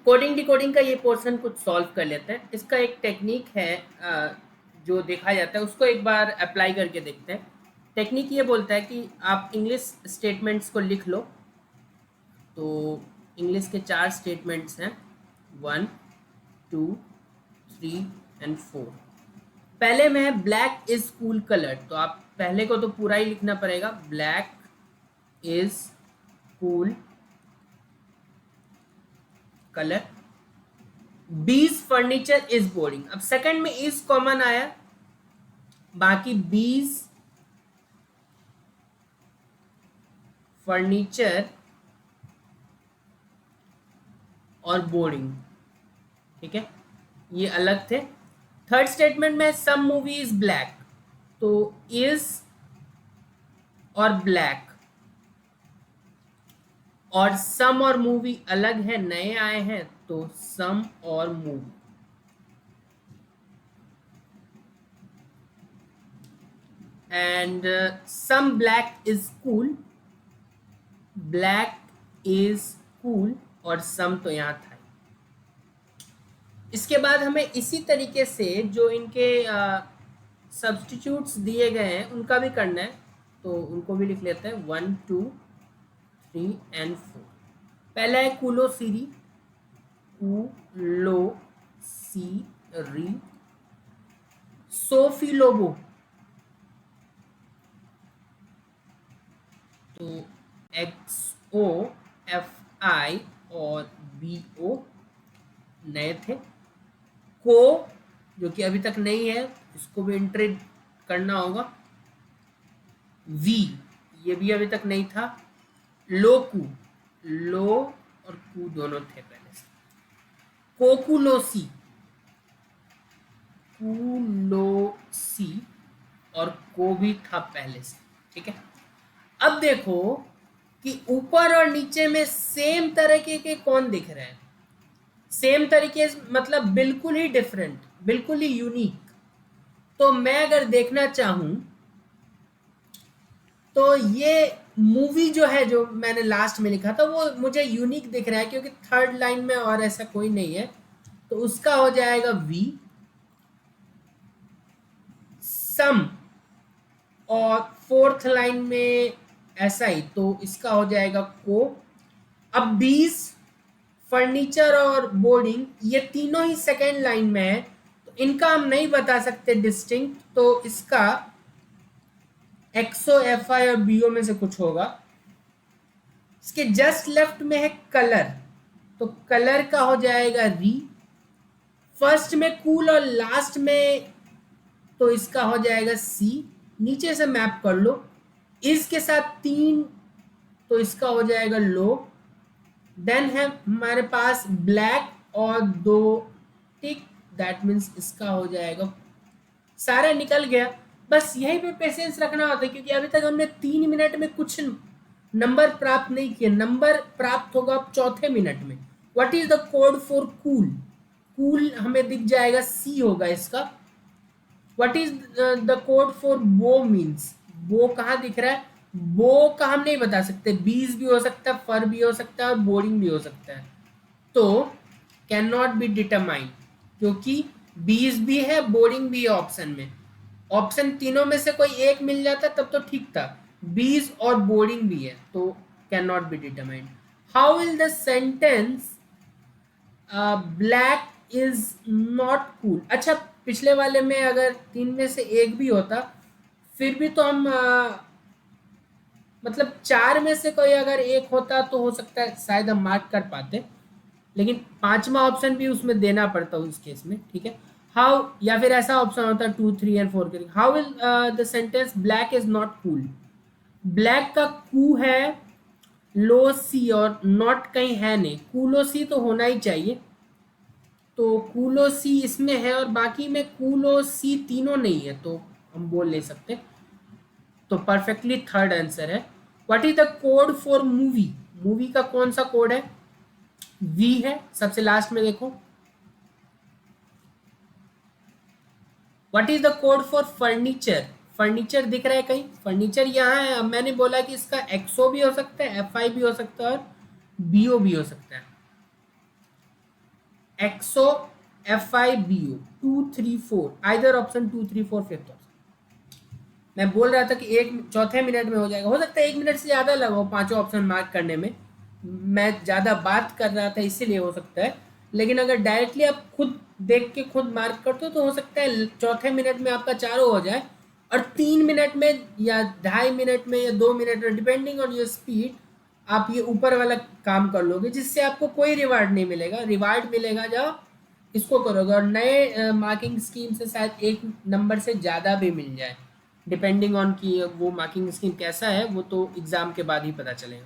Coding decoding का ये portion कुछ सॉल्व कर लेते हैं। इसका एक टेक्निक है जो देखा जाता है, उसको एक बार अप्लाई करके देखते हैं। टेक्निक ये बोलता है कि आप इंग्लिश स्टेटमेंट्स को लिख लो। तो इंग्लिश के 4 स्टेटमेंट्स हैं, 1 2 3 एंड 4। पहले में है ब्लैक इज कूल कलर, तो आप पहले को तो पूरा ही लिखना पड़ेगा, ब्लैक इज कूल कलर। बीज फर्नीचर इज बोरिंग, अब सेकंड में इज कॉमन आया, बाकी बीज फर्नीचर और बोरिंग, ठीक है, ये अलग थे। थर्ड स्टेटमेंट में सम मूवी इज ब्लैक, तो इज और ब्लैक और सम और मूवी अलग है, नए आए हैं, तो सम और movie. And some black is cool, black is cool और सम तो यहां था। इसके बाद हमें इसी तरीके से जो इनके सब्स्टिट्यूट्स दिए गए हैं उनका भी करना है, तो उनको भी लिख लेते हैं 1 2 3 एंड 4। पहला है कूलो सीरी, कूलो सीरी। सोफी लोबो, तो XOFI और BO नए थे। को जो कि अभी तक नहीं है, इसको भी एंट्री करना होगा। वी, ये भी अभी तक नहीं था। लोकू, लो और कू दोनों थे पहले से। कोकुलोसी, कुलोसी और को भी था पहले से, ठीक है। अब देखो कि ऊपर और नीचे में सेम तरीके के कौन दिख रहे हैं, सेम तरीके मतलब बिल्कुल ही डिफरेंट, बिल्कुल ही यूनिक। तो मैं अगर देखना चाहूं तो ये मूवी जो है, जो मैंने लास्ट में लिखा था, वो मुझे यूनिक दिख रहा है क्योंकि थर्ड लाइन में और ऐसा कोई नहीं है, तो उसका हो जाएगा वी। सम और फोर्थ लाइन में ऐसा ही, तो इसका हो जाएगा को। अब बीज, फर्नीचर और बोर्डिंग, ये तीनों ही सेकेंड लाइन में है, तो इनका हम नहीं बता सकते डिस्टिंक्ट, तो इसका एक्सओ एफ आई और बीओ में से कुछ होगा। इसके जस्ट लेफ्ट में है कलर, तो कलर का हो जाएगा री। फर्स्ट में कूल और लास्ट में, तो इसका हो जाएगा सी। नीचे से मैप कर लो, इसके साथ 3, तो इसका हो जाएगा लो। देन है हमारे पास ब्लैक और 2 टिक, दैट मीन्स इसका हो जाएगा, सारा निकल गया। बस यहीं पे पेशेंस रखना होता है क्योंकि अभी तक हमने 3 मिनट में कुछ नंबर प्राप्त नहीं किए, नंबर प्राप्त होगा अब चौथे मिनट में। What is the code for cool, cool हमें दिख जाएगा, सी होगा इसका। What is the code for बो मीन्स, बो कहाँ दिख रहा है, बो का हम नहीं बता सकते, बीज भी हो सकता है, फर भी हो सकता है और बोरिंग भी हो सकता है, तो कैन नॉट बी डिटरमाइंड, क्योंकि बीज भी है बोरिंग भी है ऑप्शन में। ऑप्शन तीनों में से कोई एक मिल जाता तब तो ठीक था, बीज और बोरिंग भी है, तो can not be determined. How will the sentence black is not cool, अच्छा पिछले वाले में अगर 3 में से एक भी होता फिर भी तो हम मतलब 4 में से कोई अगर एक होता तो हो सकता है शायद हम मार्क कर पाते, लेकिन 5वां ऑप्शन भी उसमें देना पड़ता उस केस में, ठीक है। हाउ, या फिर ऐसा ऑप्शन होता 2 3 एंड 4 के, how will the sentence black is not cool, black का कू है, लो सी और नॉट कहीं है नहीं, कूलो सी तो होना ही चाहिए, तो कूलो सी इसमें है और बाकी में कूलो सी तीनों नहीं है, तो हम बोल नहीं सकते, तो परफेक्टली थर्ड आंसर है। What is the code for movie, movie का कौन सा कोड है, वी है, सबसे लास्ट में देखो। What is the code for furniture, furniture दिख रहा है कहीं, फर्नीचर यहाँ है। अब मैंने बोला कि इसका एक्सओ भी हो सकता है, एफ आई भी हो सकता है और बीओ भी हो सकता है, एक्सो FIBO 234 either option 234 fifth option. मैं बोल रहा था कि एक चौथे मिनट में हो जाएगा, हो सकता है 1 मिनट से ज़्यादा लगाओ पांचों ऑप्शन मार्क करने में, मैं ज़्यादा बात कर रहा था इसीलिए हो सकता है। लेकिन अगर डायरेक्टली आप खुद देख के खुद मार्क करते हो तो हो सकता है चौथे मिनट में आपका चारों हो जाए, और 3 मिनट में या 2.5 मिनट में या 2 मिनट में डिपेंडिंग ऑन योर स्पीड आप ये ऊपर वाला काम कर लोगे, जिससे आपको कोई रिवार्ड नहीं मिलेगा। रिवार्ड मिलेगा जब इसको करोगे, और नए मार्किंग स्कीम से शायद 1 नंबर से ज़्यादा भी मिल जाए, डिपेंडिंग ऑन कि वो मार्किंग स्कीम कैसा है, वो तो एग्ज़ाम के बाद ही पता चलेगा।